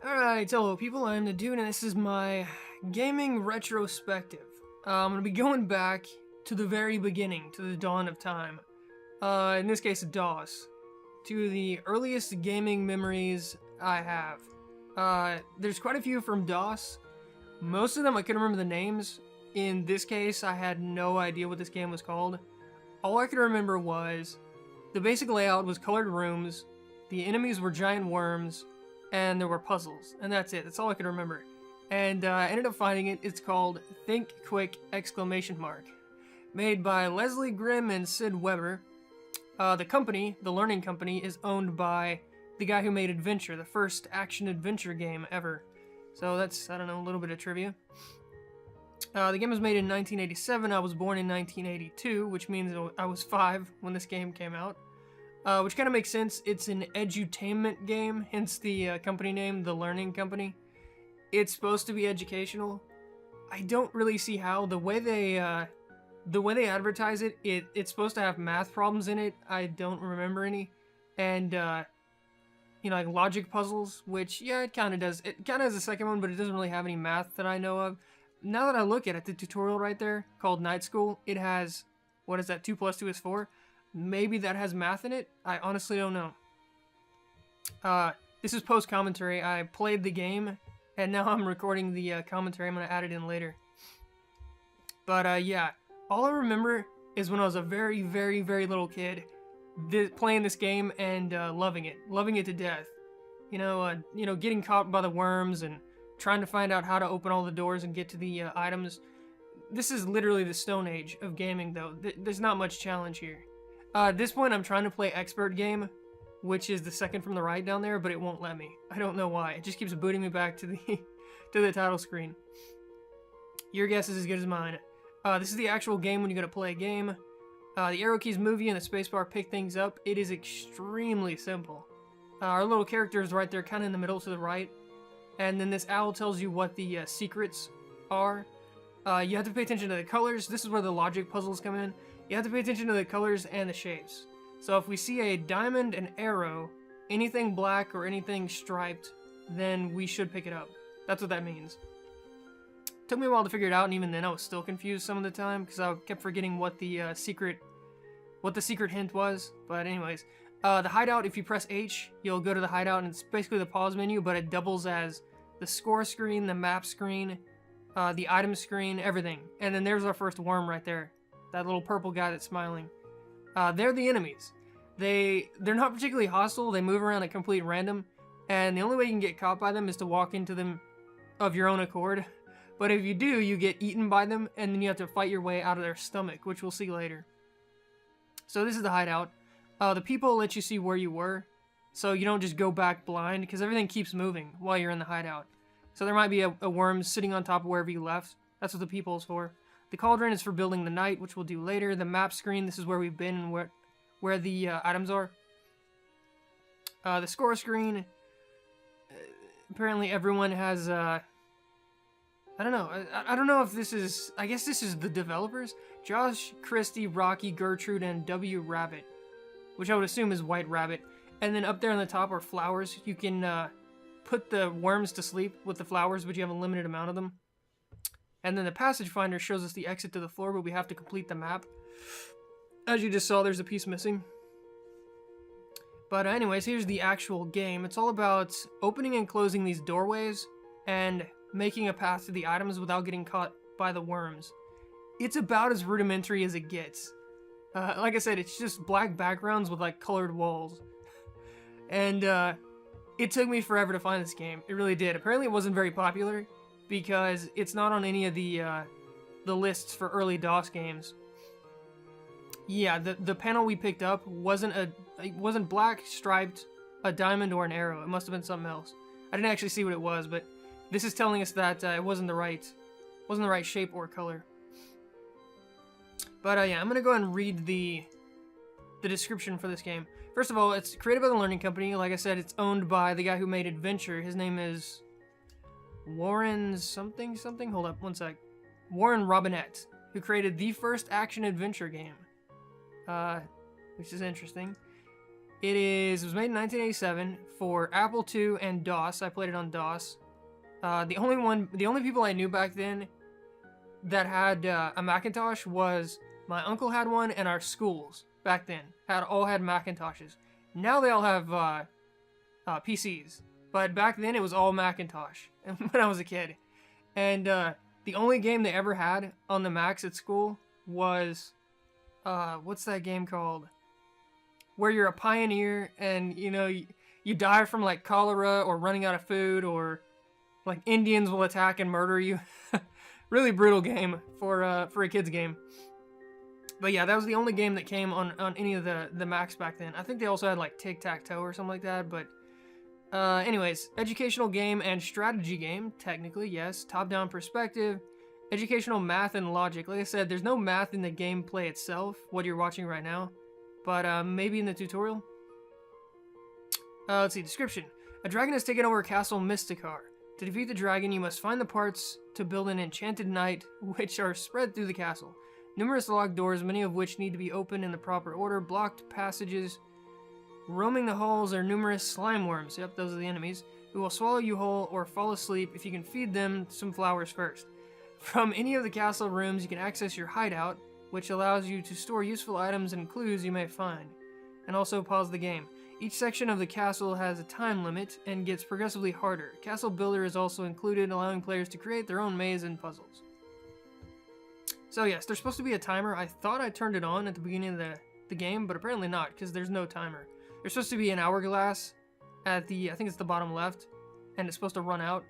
Alright, hello people, I'm the Dude, and this is my gaming retrospective. I'm gonna be going back to the very beginning, to the dawn of time. In this case, DOS. To the earliest gaming memories I have. There's quite a few from DOS. Most of them I couldn't remember the names. In this case, I had no idea what this game was called. All I could remember was the basic layout was colored rooms, the enemies were giant worms, and there were puzzles, and that's it. That's all I could remember. And I ended up finding it. It's called Think Quick! Exclamation mark, made by Leslie Grimm and Sid Weber. The company, the Learning Company, is owned by the guy who made Adventure, the first action-adventure game ever. So that's, I don't know, a little bit of trivia. The game was made in 1987. I was born in 1982, which means I was 5 when this game came out. Which kind of makes sense. It's an edutainment game, hence the company name, The Learning Company. It's supposed to be educational. I don't really see how. The way they advertise it, it's supposed to have math problems in it. I don't remember any. And, like logic puzzles, which, yeah, it kind of does. It kind of has a second one, but it doesn't really have any math that I know of. Now that I look at it, the tutorial right there, called Night School, it has, what is that, 2 plus 2 is 4? Maybe that has math in it? I honestly don't know. This is post-commentary. I played the game, and now I'm recording the commentary. I'm going to add it in later. But, yeah. All I remember is when I was a very, very, very little kid, playing this game and loving it to death. Getting caught by the worms and trying to find out how to open all the doors and get to the items. This is literally the Stone Age of gaming, though. There's not much challenge here. At this point, I'm trying to play Expert Game, which is the second from the right down there, but it won't let me. I don't know why. It just keeps booting me back to the to the title screen. Your guess is as good as mine. This is the actual game when you go to play a game. The arrow keys move you and the spacebar pick things up. It is extremely simple. Our little character is right there, kind of in the middle to the right. And then this owl tells you what the secrets are. You have to pay attention to the colors. This is where the logic puzzles come in. You have to pay attention to the colors and the shapes. So if we see a diamond, an arrow, anything black or anything striped, then we should pick it up. That's what that means. Took me a while to figure it out, and even then I was still confused some of the time because I kept forgetting what the secret hint was. But anyways, the hideout, if you press H, you'll go to the hideout, and it's basically the pause menu, but it doubles as the score screen, the map screen, the item screen, everything. And then there's our first worm right there. That little purple guy that's smiling. They're the enemies. They're not particularly hostile. They move around at complete random. And the only way you can get caught by them is to walk into them of your own accord. But if you do, you get eaten by them, and then you have to fight your way out of their stomach, which we'll see later. So this is the hideout. The people let you see where you were, so you don't just go back blind, because everything keeps moving while you're in the hideout. So there might be a worm sitting on top of wherever you left. That's what the people is for. The cauldron is for building the night, which we'll do later. The map screen, this is where we've been and where the items are. The score screen, apparently everyone has, I don't know. I don't know if this is, I guess this is the developers. Josh, Christy, Rocky, Gertrude, and W. Rabbit, which I would assume is White Rabbit. And then up there on the top are flowers. You can put the worms to sleep with the flowers, but you have a limited amount of them. And then the passage finder shows us the exit to the floor, but we have to complete the map. As you just saw, there's a piece missing. But anyways, here's the actual game. It's all about opening and closing these doorways and making a path to the items without getting caught by the worms. It's about as rudimentary as it gets. Like I said, it's just black backgrounds with like colored walls. And it took me forever to find this game. It really did. Apparently it wasn't very popular, because it's not on any of the lists for early DOS games. Yeah, the panel we picked up wasn't black, striped, a diamond, or an arrow. It must have been something else. I didn't actually see what it was, but this is telling us that it wasn't the right shape or color. But yeah, I'm gonna go ahead and read the description for this game. First of all, it's created by the Learning Company. Like I said, it's owned by the guy who made Adventure. His name is Warren something. Hold up, one sec. Warren Robinette, who created the first action-adventure game. Which is interesting. It was made in 1987 for Apple II and DOS. I played it on DOS. The only people I knew back then that had a Macintosh was my uncle had one, and our schools back then all had Macintoshes. Now they all have PCs, but back then it was all Macintosh when I was a kid. And the only game they ever had on the Macs at school was what's that game called? Where you're a pioneer and you die from like cholera or running out of food, or like Indians will attack and murder you. Really brutal game for a kid's game. But yeah, that was the only game that came on any of the Macs back then. I think they also had like tic-tac-toe or something like that, but anyways, educational game and strategy game, technically, yes. Top-down perspective, educational math and logic. Like I said, there's no math in the gameplay itself, what you're watching right now, but maybe in the tutorial. Let's see, description. A dragon has taken over Castle Mystikar. To defeat the dragon, you must find the parts to build an enchanted knight, which are spread through the castle. Numerous locked doors, many of which need to be opened in the proper order, blocked passages. Roaming the halls are numerous slime worms, yep, those are the enemies, who will swallow you whole or fall asleep if you can feed them some flowers first. From any of the castle rooms, you can access your hideout, which allows you to store useful items and clues you may find, and also pause the game. Each section of the castle has a time limit and gets progressively harder. Castle Builder is also included, allowing players to create their own maze and puzzles. So yes, there's supposed to be a timer. I thought I turned it on at the beginning of the game, but apparently not, because there's no timer. There's supposed to be an hourglass at I think it's the bottom left, and it's supposed to run out.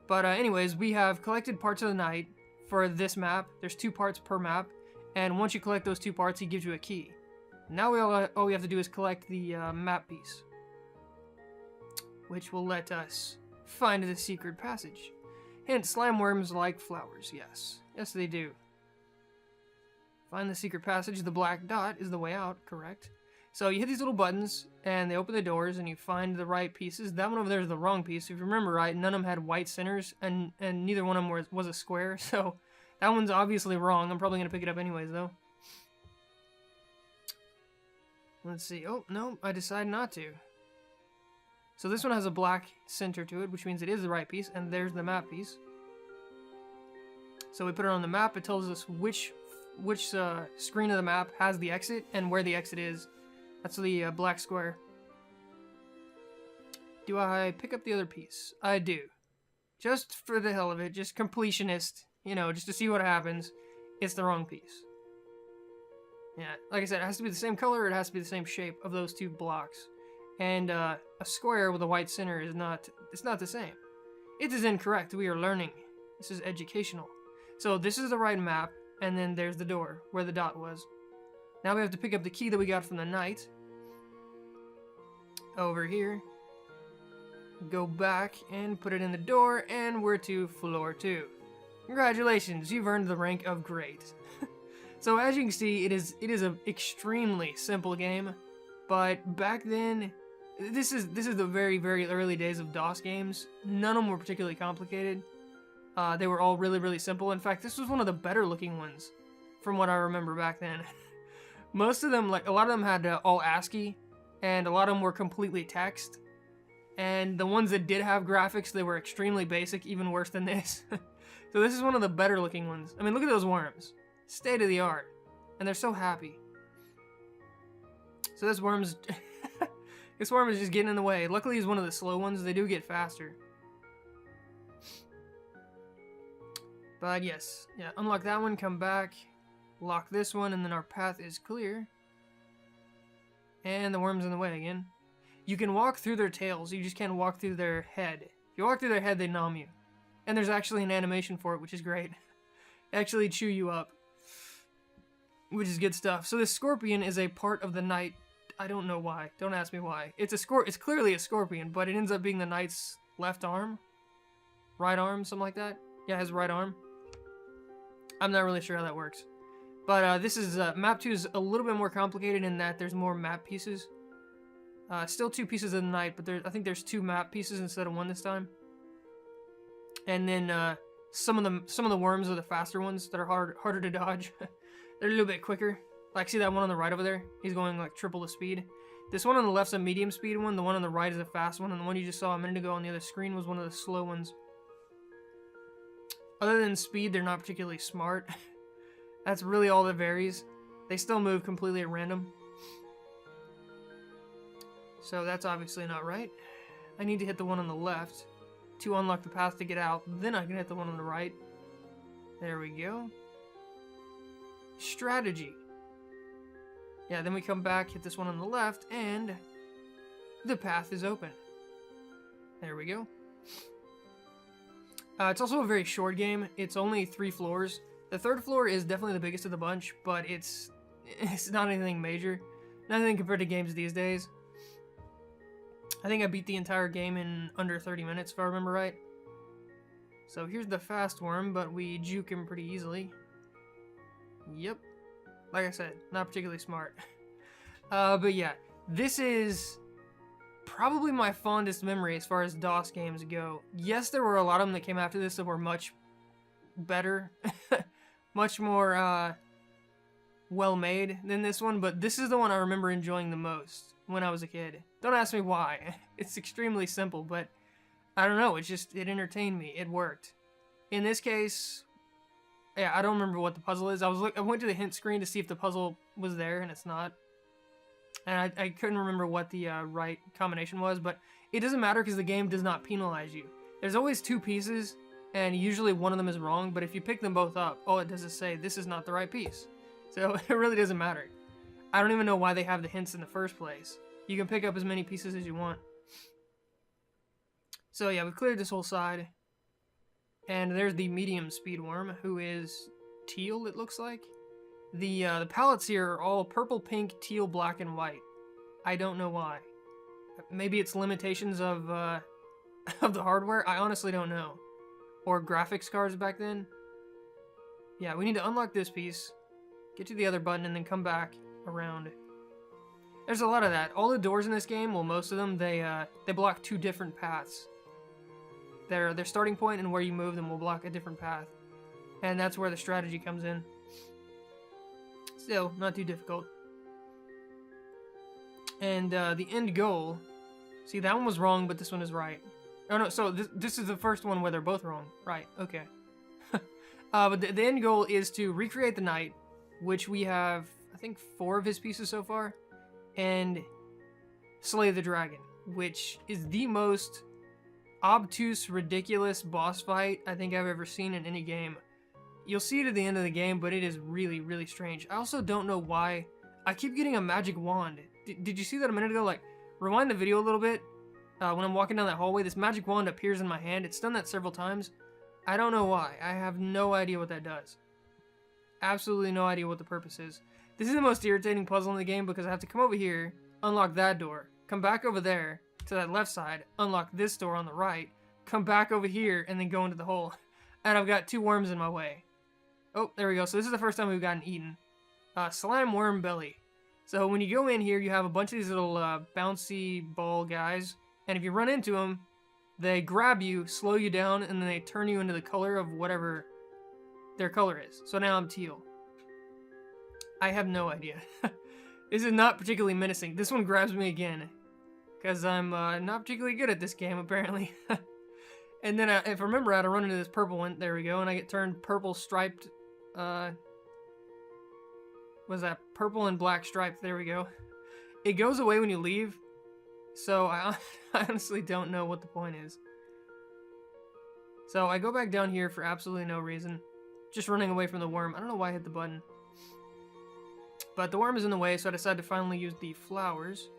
But anyways, we have collected parts of the night for this map. There's 2 parts per map, and once you collect those 2 parts, he gives you a key. Now all we have to do is collect the map piece, which will let us find the secret passage. Hint, slime worms like flowers, yes. Yes, they do. Find the secret passage. The black dot is the way out, correct. So you hit these little buttons, and they open the doors, and you find the right pieces. That one over there is the wrong piece. If you remember right, none of them had white centers, and neither one of them was a square, so that one's obviously wrong. I'm probably going to pick it up anyways, though. Let's see. Oh, no, I decided not to. So this one has a black center to it, which means it is the right piece, and there's the map piece. So we put it on the map. It tells us which screen of the map has the exit and where the exit is. That's the black square. Do I pick up the other piece? I do. Just for the hell of it, just completionist, just to see what happens. It's the wrong piece. Yeah, like I said, it has to be the same color, it has to be the same shape of those 2 blocks. And a square with a white center is it's not the same. It is incorrect, we are learning. This is educational. So this is the right map, and then there's the door, where the dot was. Now we have to pick up the key that we got from the knight. Over here. Go back and put it in the door, and we're to floor 2. Congratulations, you've earned the rank of great. So as you can see, it is an extremely simple game, but back then, this is the very, very early days of DOS games. None of them were particularly complicated. They were all really, really simple. In fact, this was one of the better looking ones from what I remember back then. Most of them, like a lot of them had all ASCII, and a lot of them were completely text. And the ones that did have graphics, they were extremely basic, even worse than this. So this is one of the better looking ones. I mean, look at those worms. State of the art. And they're so happy. So this worm is just getting in the way. Luckily he's one of the slow ones. They do get faster. But yes. Yeah, unlock that one, come back. Lock this one, and then our path is clear. And the worm's in the way again. You can walk through their tails. You just can't walk through their head. If you walk through their head, they nom you. And there's actually an animation for it, which is great. They actually chew you up. Which is good stuff. So this scorpion is a part of the knight. I don't know why. Don't ask me why. It's clearly a scorpion, but it ends up being the knight's left arm. Right arm, something like that. Yeah, his right arm. I'm not really sure how that works. But this is, map 2 is a little bit more complicated in that there's more map pieces. Still 2 pieces of the knight, but I think there's 2 map pieces instead of 1 this time. And then some of the worms are the faster ones that are harder to dodge. They're a little bit quicker. Like, see that one on the right over there? He's going like triple the speed. This one on the left's a medium speed one, the one on the right is a fast one, and the one you just saw a minute ago on the other screen was one of the slow ones. Other than speed, they're not particularly smart. That's really all that varies. They still move completely at random. So that's obviously not right. I need to hit the one on the left to unlock the path to get out. Then I can hit the one on the right. There we go. Strategy. Yeah, then we come back, hit this one on the left, and the path is open. There we go. It's also a very short game. It's only 3 floors. The third floor is definitely the biggest of the bunch, but it's not anything major. Nothing compared to games these days. I think I beat the entire game in under 30 minutes, if I remember right. So here's the fast worm, but we juke him pretty easily. Yep. Like I said, not particularly smart. But yeah, this is probably my fondest memory as far as DOS games go. Yes, there were a lot of them that came after this that were much better, much more well-made than this one, but this is the one I remember enjoying the most when I was a kid. Don't ask me why. It's extremely simple, but I don't know, it entertained me. It worked. In this case, yeah, I don't remember what the puzzle is. I went to the hint screen to see if the puzzle was there, and it's not. And I couldn't remember what the right combination was, but it doesn't matter because the game does not penalize you. There's always 2 pieces, and usually one of them is wrong, but if you pick them both up, all it does is say, this is not the right piece. So it really doesn't matter. I don't even know why they have the hints in the first place. You can pick up as many pieces as you want. So yeah, we've cleared this whole side. And there's the medium speed worm, who is teal, it looks like. The palettes here are all purple, pink, teal, black, and white. I don't know why. Maybe it's limitations of of the hardware? I honestly don't know. Or graphics cards back then. Yeah, we need to unlock this piece, get to the other button, and then come back around. There's a lot of that. All the doors in this game, well, most of them, they block 2 different paths. Their starting point and where you move them will block a different path. And that's where the strategy comes in. Still, not too difficult. And the end goal, see, that one was wrong, but this one is right. Oh no, so this is the first one where they're both wrong. Right, okay. But the end goal is to recreate the knight, which we have, I think, 4 of his pieces so far, and slay the dragon, which is the most obtuse, ridiculous boss fight I think I've ever seen in any game. You'll see it at the end of the game, but it is really, really strange. I also don't know why I keep getting a magic wand. Did you see that a minute ago? Like, rewind the video a little bit. When I'm walking down that hallway, this magic wand appears in my hand. It's done that several times. I don't know why. I have no idea what that does. Absolutely no idea what the purpose is. This is the most irritating puzzle in the game because I have to come over here, unlock that door, come back over there to that left side, unlock this door on the right, come back over here, and then go into the hole. And I've got 2 worms in my way. Oh, there we go. So this is the first time we've gotten eaten. Slime worm belly. So when you go in here, you have a bunch of these little bouncy ball guys. And if you run into them, they grab you, slow you down, and then they turn you into the color of whatever their color is. So now I'm teal. I have no idea. This is not particularly menacing. This one grabs me again. Because I'm not particularly good at this game, apparently. And then, if I remember right, I run into this purple one. There we go. And I get turned purple striped. Was that purple and black striped? There we go. It goes away when you leave. So I honestly don't know what the point is. So I go back down here for absolutely no reason. Just running away from the worm. I don't know why I hit the button. But the worm is in the way, so I decided to finally use the flowers.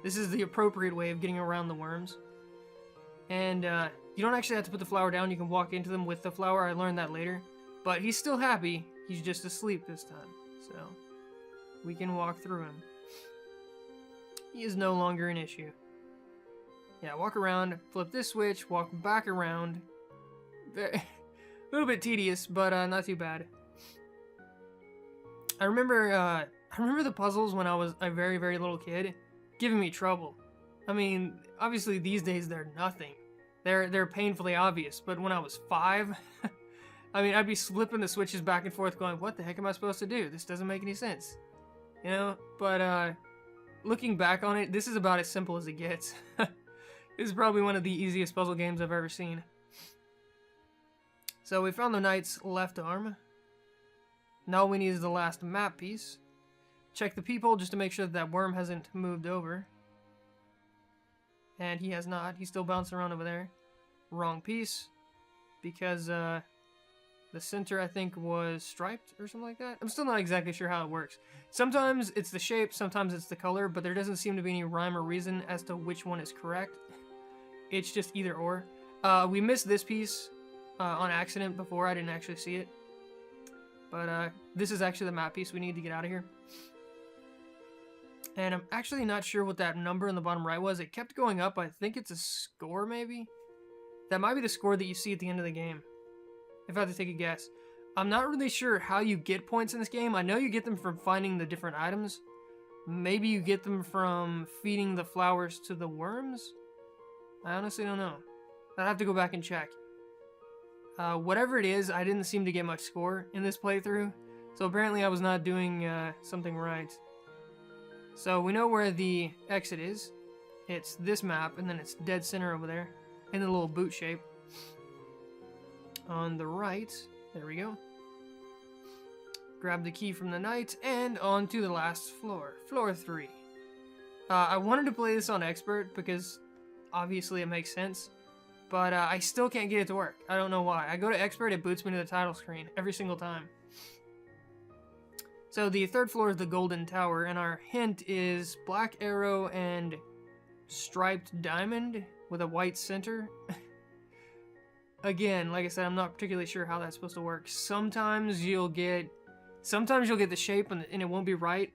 This is the appropriate way of getting around the worms. And you don't actually have to put the flower down. You can walk into them with the flower. I learned that later. But he's still happy. He's just asleep this time. So we can walk through him. He is no longer an issue. Yeah, walk around, flip this switch, walk back around. A little bit tedious, but not too bad. I remember the puzzles when I was a very, very little kid, giving me trouble. I mean, obviously these days they're nothing. They're painfully obvious, but when I was 5, I mean, I'd be flipping the switches back and forth going, what the heck am I supposed to do? This doesn't make any sense. You know? But, looking back on it, this is about as simple as it gets. This is probably one of the easiest puzzle games I've ever seen. So we found the knight's left arm. Now all we need is the last map piece. Check the peephole just to make sure that worm hasn't moved over. And he has not. He's still bouncing around over there. Wrong piece. Because the center, I think, was striped or something like that. I'm still not exactly sure how it works. Sometimes it's the shape, sometimes it's the color, but there doesn't seem to be any rhyme or reason as to which one is correct. It's just either or. We missed this piece on accident before. I didn't actually see it. But this is actually the map piece we need to get out of here. And I'm actually not sure what that number in the bottom right was. It kept going up. I think it's a score, maybe? That might be the score that you see at the end of the game, if I had to take a guess. I'm not really sure how you get points in this game. I know you get them from finding the different items. Maybe you get them from feeding the flowers to the worms? I honestly don't know. I'd have to go back and check. Whatever it is, I didn't seem to get much score in this playthrough. So apparently I was not doing something right. So we know where the exit is. It's this map, and then it's dead center over there, in the little boot shape. On the right, there we go. Grab the key from the knight, and on to the last floor. Floor 3. I wanted to play this on expert, because obviously it makes sense. But I still can't get it to work. I don't know why. I go to expert, it boots me to the title screen every single time. So the third floor is the Golden Tower, and our hint is black arrow and striped diamond with a white center. Again, like I said, I'm not particularly sure how that's supposed to work. Sometimes you'll get the shape and it won't be right,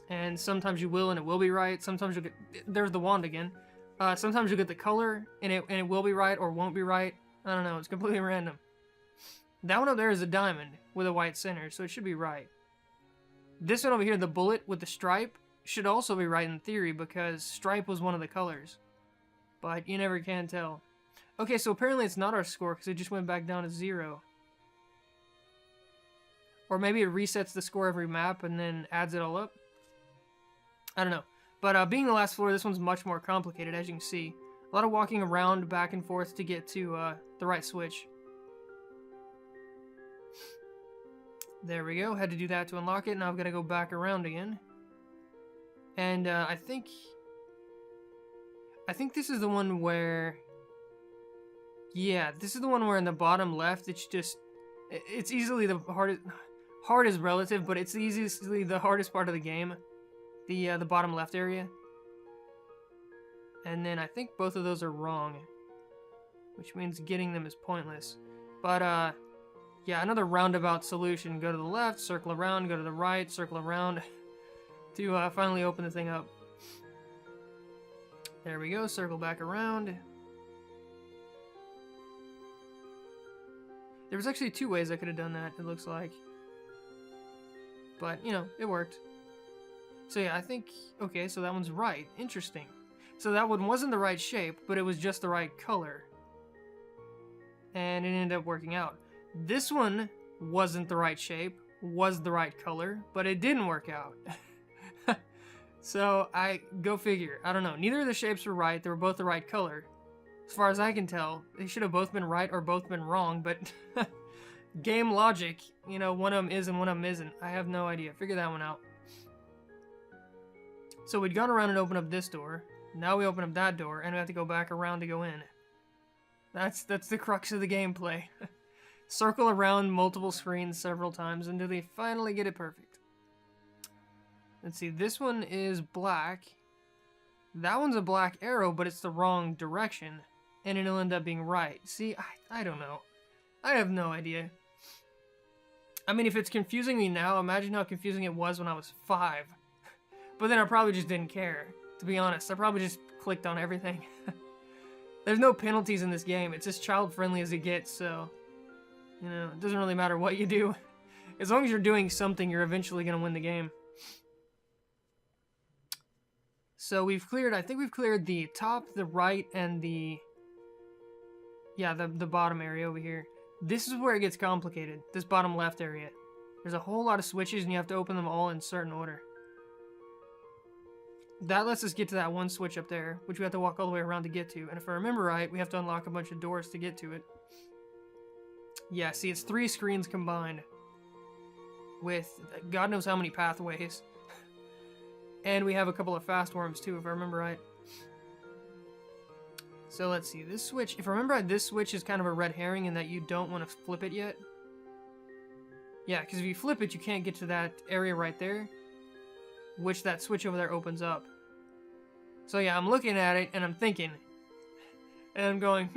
and sometimes you will and it will be right. Sometimes you'll get, there's the wand again. Sometimes you'll get the color and it will be right or won't be right. I don't know. It's completely random. That one up there is a diamond with a white center, so it should be right. This one over here, the bullet with the stripe, should also be right in theory because stripe was one of the colors. But you never can tell. Okay, so apparently it's not our score because it just went back down to 0. Or maybe it resets the score every map and then adds it all up. I don't know. But being the last floor, this one's much more complicated, as you can see. A lot of walking around back and forth to get to the right switch. There we go. Had to do that to unlock it. Now I've got to go back around again. And I think this is the one where... Yeah, this is the one where in the bottom left, it's easily the hardest... Hard is relative, but it's easily the hardest part of the game. The bottom left area. And then I think both of those are wrong. Which means getting them is pointless. But, yeah, another roundabout solution. Go to the left, circle around, go to the right, circle around. To finally open the thing up. There we go, circle back around. There was actually 2 ways I could have done that, it looks like. But, you know, it worked. So yeah, I think, okay, so that one's right. Interesting. So that one wasn't the right shape, but it was just the right color. And it ended up working out. This one wasn't the right shape, was the right color, but it didn't work out. So, go figure. I don't know. Neither of the shapes were right. They were both the right color. As far as I can tell, they should have both been right or both been wrong, but game logic, you know, one of them is and one of them isn't. I have no idea. Figure that one out. So we'd gone around and opened up this door. Now we open up that door, and we have to go back around to go in. That's the crux of the gameplay. Circle around multiple screens several times until they finally get it perfect. Let's see, this one is black. That one's a black arrow, but it's the wrong direction. And it'll end up being right. See, I don't know. I have no idea. I mean, if it's confusing me now, imagine how confusing it was when I was 5. But then I probably just didn't care, to be honest. I probably just clicked on everything. There's no penalties in this game. It's as child-friendly as it gets, so... You know, it doesn't really matter what you do. As long as you're doing something, you're eventually going to win the game. So we've cleared, I think we've cleared the top, the right, and the... Yeah, the bottom area over here. This is where it gets complicated, this bottom left area. There's a whole lot of switches and you have to open them all in certain order. that lets us get to that one switch up there, which we have to walk all the way around to get to. And if I remember right, we have to unlock a bunch of doors to get to it. Yeah, see, it's 3 screens combined with God knows how many pathways. And we have a couple of fast worms too, if I remember right. So let's see, this switch, if I remember right, this switch is kind of a red herring in that you don't want to flip it yet. Yeah, because if you flip it, you can't get to that area right there, which that switch over there opens up. So yeah, I'm looking at it and I'm thinking, and I'm going,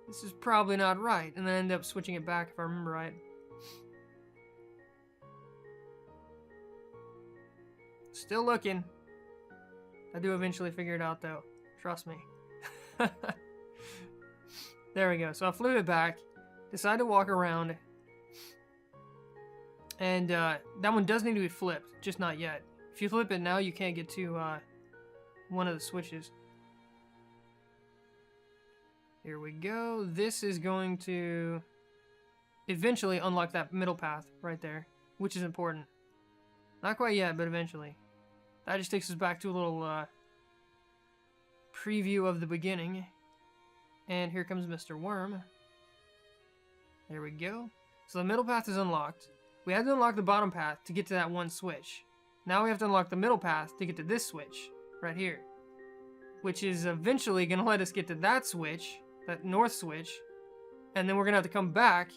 this is probably not right. And then I end up switching it back if I remember right. Still looking. I do eventually figure it out though. Trust me. There we go. So I flip it back. Decide to walk around. And that one does need to be flipped, just not yet. If you flip it now, you can't get to one of the switches. Here we go. This is going to eventually unlock that middle path right there, which is important. Not quite yet, but eventually. That just takes us back to a little preview of the beginning. And here comes Mr. Worm. There we go. So the middle path is unlocked. We had to unlock the bottom path to get to that one switch. Now we have to unlock the middle path to get to this switch right here, which is eventually going to let us get to that switch, that north switch, and then we're going to have to come back.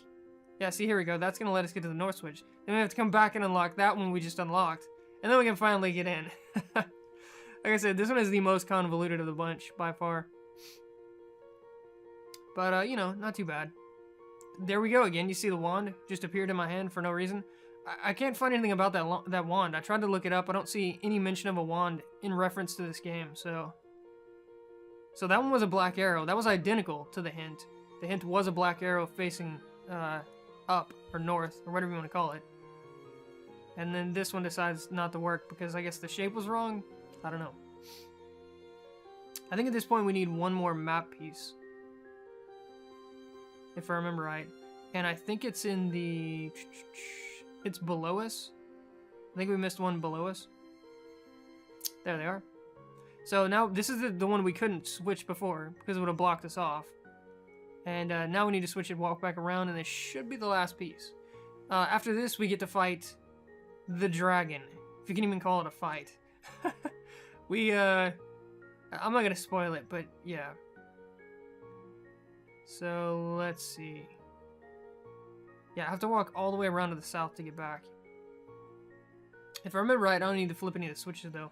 Yeah, see, here we go. That's going to let us get to the north switch. Then we have to come back and unlock that one we just unlocked, and then we can finally get in. Like I said, this one is the most convoluted of the bunch by far. But, you know, not too bad. There we go again. You see the wand just appeared in my hand for no reason. I can't find anything about that wand. I tried to look it up. I don't see any mention of a wand in reference to this game. So that one was a black arrow. That was identical to the hint. The hint was a black arrow facing up or north or whatever you want to call it. And then this one decides not to work because I guess the shape was wrong. I don't know. I think at this point we need one more map piece, if I remember right. And I think it's in the... It's below us. I think we missed one below us. There they are. So now this is the one we couldn't switch before because it would have blocked us off. And now we need to switch it, walk back around, and this should be the last piece. After this, we get to fight the dragon, if you can even call it a fight. I'm not gonna spoil it, but yeah. So let's see. Yeah, I have to walk all the way around to the south to get back. If I remember right, I don't need to flip any of the switches though.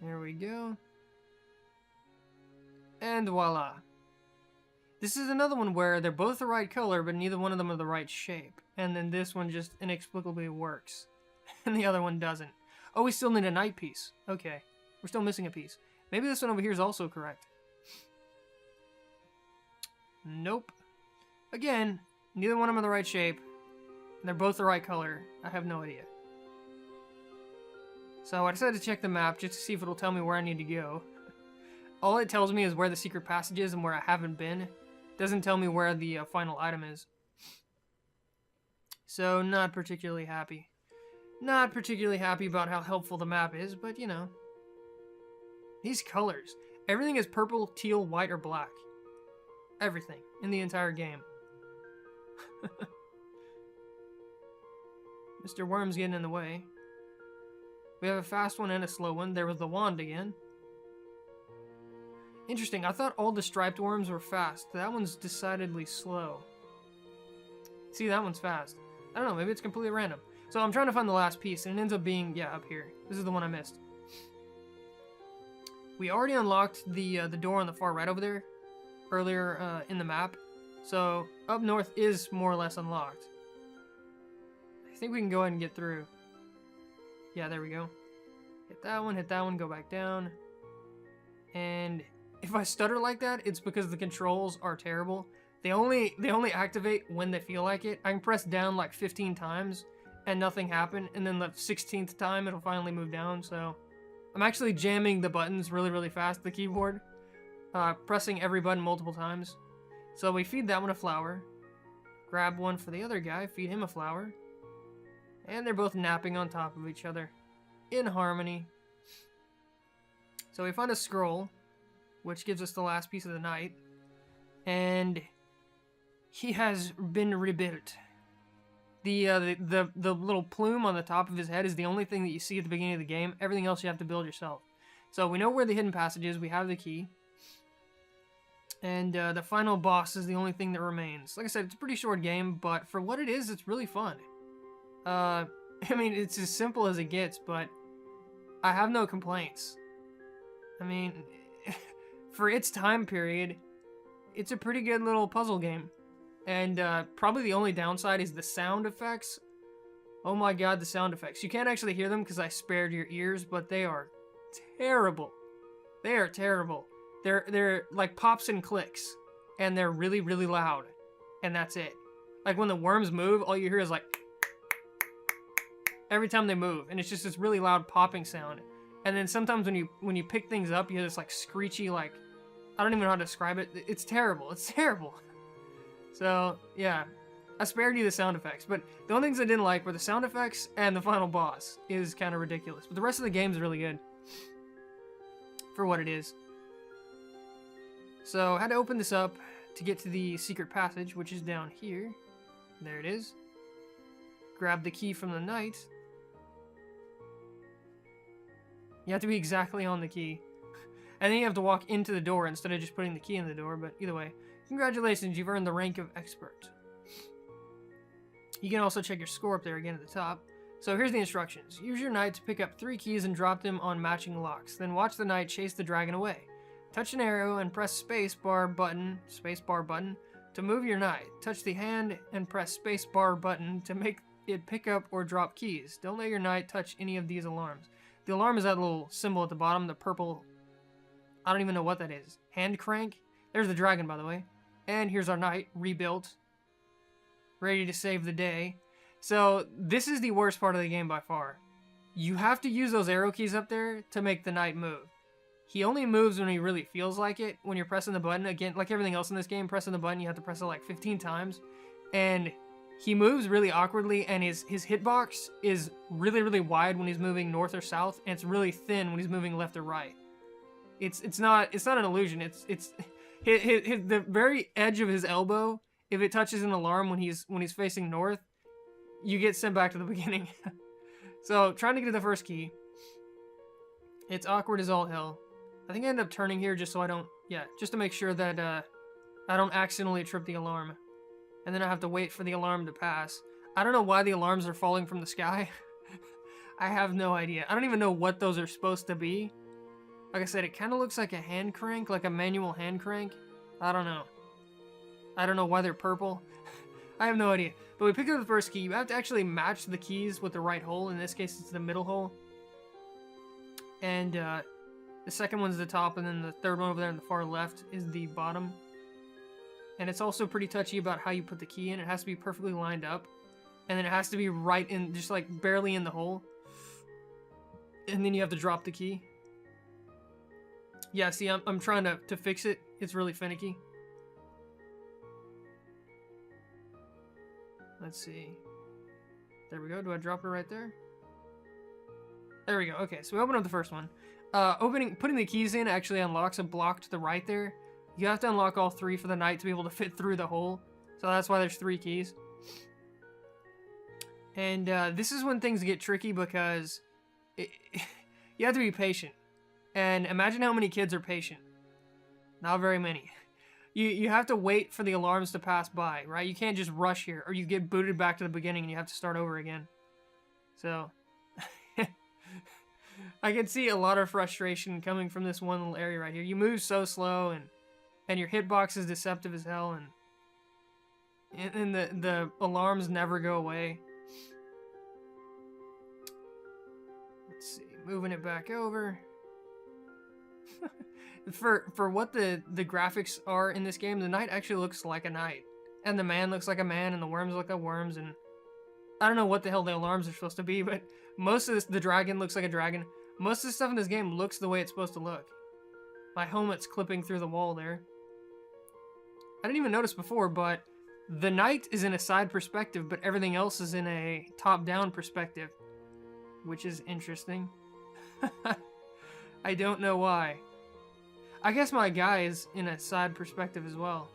There we go. And voila. This is another one where they're both the right color, but neither one of them are the right shape. And then this one just inexplicably works. And the other one doesn't. Oh, we still need a night piece. Okay. We're still missing a piece. Maybe this one over here is also correct. Nope. Again, neither one of them are the right shape. They're both the right color. I have no idea. So I decided to check the map just to see if it'll tell me where I need to go. All it tells me is where the secret passage is and where I haven't been. It doesn't tell me where the final item is. So not particularly happy. Not particularly happy about how helpful the map is, but you know. These colors. Everything is purple, teal, white, or black. Everything in the entire game. Mr. Worm's getting in the way. We have a fast one and a slow one. There was the wand again. Interesting, I thought all the striped worms were fast. That one's decidedly slow. See, that one's fast. I don't know, maybe it's completely random. So I'm trying to find the last piece, and it ends up being, yeah, up here. This is the one I missed. We already unlocked the door on the far right over there earlier in the map. So up north is more or less unlocked. I think we can go ahead and get through. Yeah, there we go. Hit that one, go back down. And if I stutter like that, it's because the controls are terrible. They only activate when they feel like it. I can press down like 15 times and nothing happened, and then the 16th time it'll finally move down. So I'm actually jamming the buttons really, really fast, the keyboard, pressing every button multiple times. So we feed that one a flower, grab one for the other guy, feed him a flower, And they're both napping on top of each other in harmony. So we find a scroll, which gives us the last piece of the night. And he has been rebuilt. The little plume on the top of his head is the only thing that you see at the beginning of the game. Everything else you have to build yourself. So we know where the hidden passage is. We have the key. And the final boss is the only thing that remains. Like I said, it's a pretty short game, but for what it is, it's really fun. I mean, it's as simple as it gets, but I have no complaints. I mean, for its time period, it's a pretty good little puzzle game. And probably the only downside is the sound effects. Oh my god, the sound effects. You can't actually hear them because I spared your ears, but they are terrible. They are terrible. They're like pops and clicks, and they're really, really loud. And that's it. Like when the worms move, all you hear is like every time they move, and it's just this really loud popping sound. And then sometimes when you pick things up, you hear this like screechy, like, I don't even know how to describe it. It's terrible. It's terrible. So, yeah. I spared you the sound effects, but the only things I didn't like were the sound effects and the final boss is kind of ridiculous. But the rest of the game is really good for what it is. So, I had to open this up to get to the secret passage, which is down here. There it is. Grab the key from the knight. You have to be exactly on the key. And then you have to walk into the door instead of just putting the key in the door, but either way. Congratulations, you've earned the rank of expert. You can also check your score up there again at the top. So here's the instructions. Use your knight to pick up 3 keys and drop them on matching locks. Then watch the knight chase the dragon away. Touch an arrow and press spacebar button to move your knight. Touch the hand and press spacebar button to make it pick up or drop keys. Don't let your knight touch any of these alarms. The alarm is that little symbol at the bottom, the purple, I don't even know what that is. Hand crank? There's the dragon, by the way. And here's our knight, rebuilt. Ready to save the day. So, this is the worst part of the game by far. You have to use those arrow keys up there to make the knight move. He only moves when he really feels like it. When you're pressing the button, again, like everything else in this game, pressing the button, you have to press it like 15 times. And he moves really awkwardly, and his hitbox is really, really wide when he's moving north or south, and it's really thin when he's moving left or right. It's not an illusion. It's the very edge of his elbow. If it touches an alarm when he's facing north, you get sent back to the beginning. So trying to get to the first key, it's awkward as all hell. I think I end up turning here just so I don't, just to make sure that I don't accidentally trip the alarm, and then I have to wait for the alarm to pass. I don't know why the alarms are falling from the sky. I have no idea. I don't even know what those are supposed to be. Like I said, it kind of looks like a hand crank, like a manual hand crank. I don't know. I don't know why they're purple. I have no idea. But we picked up the first key. You have to actually match the keys with the right hole. In this case, it's the middle hole. And the second one's the top, and then the third one over there on the far left is the bottom. And it's also pretty touchy about how you put the key in. It has to be perfectly lined up. And then it has to be right in, just like barely in the hole. And then you have to drop the key. Yeah, see, I'm trying to fix it. It's really finicky. Let's see. There we go. Do I drop it right there? There we go. Okay, so we open up the first one. Putting the keys in actually unlocks a block to the right there. You have to unlock all 3 for the knight to be able to fit through the hole. So that's why there's 3 keys. And this is when things get tricky because you have to be patient. And imagine how many kids are patient. Not very many. You have to wait for the alarms to pass by, right? You can't just rush here, or you get booted back to the beginning and you have to start over again. So, I can see a lot of frustration coming from this one little area right here. You move so slow, and your hitbox is deceptive as hell, and the alarms never go away. Let's see, moving it back over. For what the graphics are in this game, the knight actually looks like a knight. And the man looks like a man, and the worms look like worms, and I don't know what the hell the alarms are supposed to be, but most of this, the dragon looks like a dragon. Most of the stuff in this game looks the way it's supposed to look. My helmet's clipping through the wall there. I didn't even notice before, but the night is in a side perspective, but everything else is in a top-down perspective, which is interesting. I don't know why. I guess my guy is in a side perspective as well.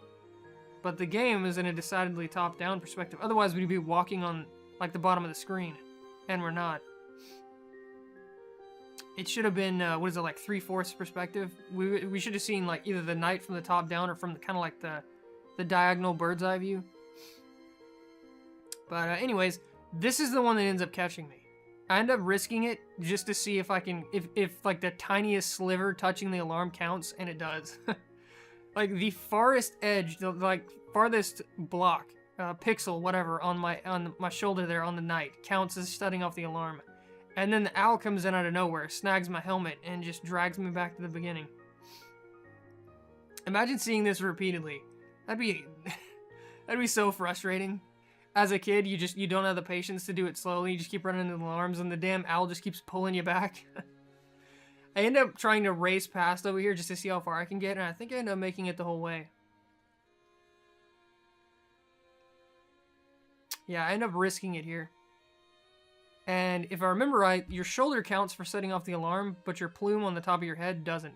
But the game is in a decidedly top-down perspective. Otherwise, we'd be walking on, like, the bottom of the screen. And we're not. It should have been, what is it, like 3/4 perspective? We should have seen, like, either the night from the top down or from the, kind of like the diagonal bird's eye view. But anyways, this is the one that ends up catching me. I end up risking it just to see if I can, if like the tiniest sliver touching the alarm counts, and it does. Like the farthest edge, the like farthest block, pixel, whatever, on my shoulder there on the night counts as shutting off the alarm. And then the owl comes in out of nowhere, snags my helmet, and just drags me back to the beginning. Imagine seeing this repeatedly. That'd be so frustrating. As a kid, you don't have the patience to do it slowly. You just keep running into the alarms, and the damn owl just keeps pulling you back. I end up trying to race past over here just to see how far I can get, and I think I end up making it the whole way. Yeah, I end up risking it here. And if I remember right, your shoulder counts for setting off the alarm, but your plume on the top of your head doesn't.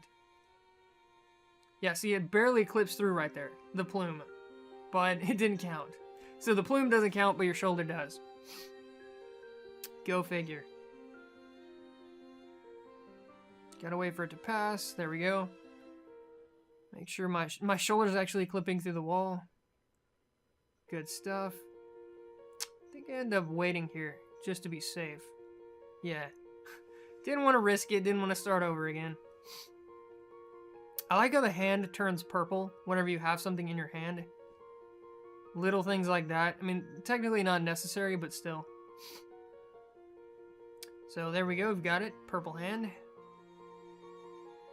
Yeah, see, it barely clips through right there, the plume. But it didn't count. So the plume doesn't count, but your shoulder does. Go figure. Gotta wait for it to pass. There we go. Make sure my shoulder's actually clipping through the wall. Good stuff. I think I end up waiting here, just to be safe. Yeah. Didn't want to risk it, didn't want to start over again. I like how the hand turns purple whenever you have something in your hand. Little things like that. I mean, technically not necessary, but still. So there we go, we've got it. Purple hand.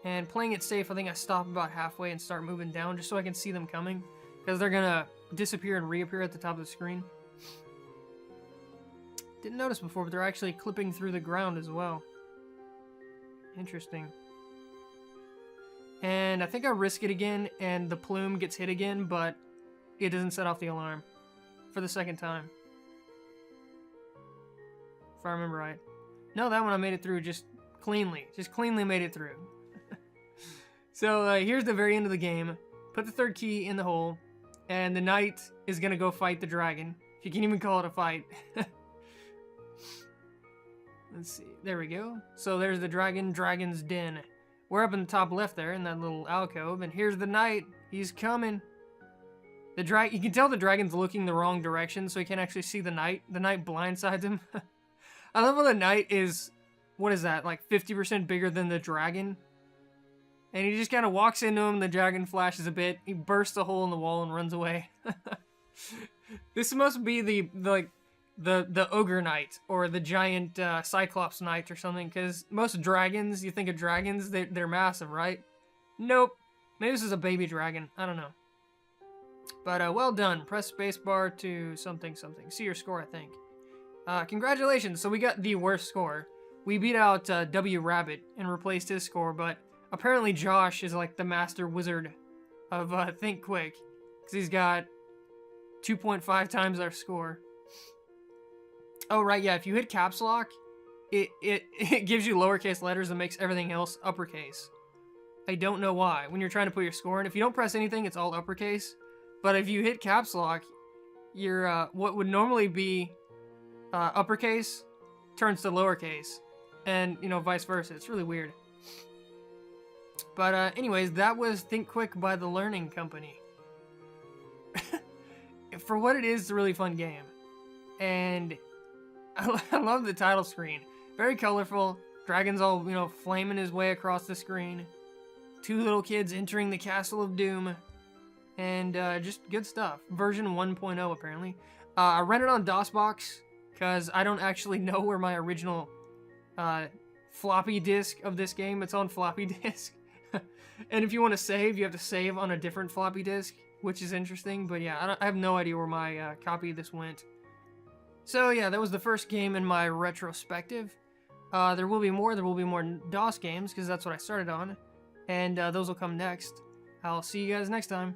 And playing it safe, I think I stop about halfway and start moving down just so I can see them coming. Because they're gonna disappear and reappear at the top of the screen. Didn't notice before, but they're actually clipping through the ground as well. Interesting. And I think I risk it again, and the plume gets hit again, but it doesn't set off the alarm for the second time. If I remember right. No, that one I made it through just cleanly. Just cleanly made it through. So here's the very end of the game. Put the third key in the hole, and the knight is going to go fight the dragon. If you can even call it a fight. Let's see. There we go. So there's the dragon's den. We're up in the top left there in that little alcove, and here's the knight. He's coming. You can tell the dragon's looking the wrong direction, so he can't actually see the knight. The knight blindsides him. I love how the knight is, what is that, like 50% bigger than the dragon? And he just kind of walks into him, the dragon flashes a bit, he bursts a hole in the wall and runs away. This must be the ogre knight, or the giant cyclops knight or something, because most dragons, you think of dragons, they're massive, right? Nope. Maybe this is a baby dragon, I don't know. But well done. Press spacebar to something. See your score, I think. Congratulations. So we got the worst score. We beat out W Rabbit and replaced his score, but apparently Josh is like the master wizard of Think Quick, because he's got 2.5 times our score. Oh, right, yeah, if you hit caps lock, it gives you lowercase letters and makes everything else uppercase. I don't know why. When you're trying to put your score in, if you don't press anything, it's all uppercase. But if you hit caps lock, your what would normally be uppercase turns to lowercase, and you know, vice versa. It's really weird. But anyways, that was Think Quick by the Learning Company. For what it is, it's a really fun game, and I love the title screen. Very colorful. Dragon's all, you know, flaming his way across the screen. Two little kids entering the Castle of Doom. And just good stuff. Version 1.0 apparently. I rented on DOSBox because I don't actually know where my original floppy disk of this game. It's on floppy disk. And if you want to save, you have to save on a different floppy disk, which is interesting. But yeah, I have no idea where my copy of this went. So yeah, that was the first game in my retrospective. There will be more. There will be more DOS games because that's what I started on. And those will come next. I'll see you guys next time.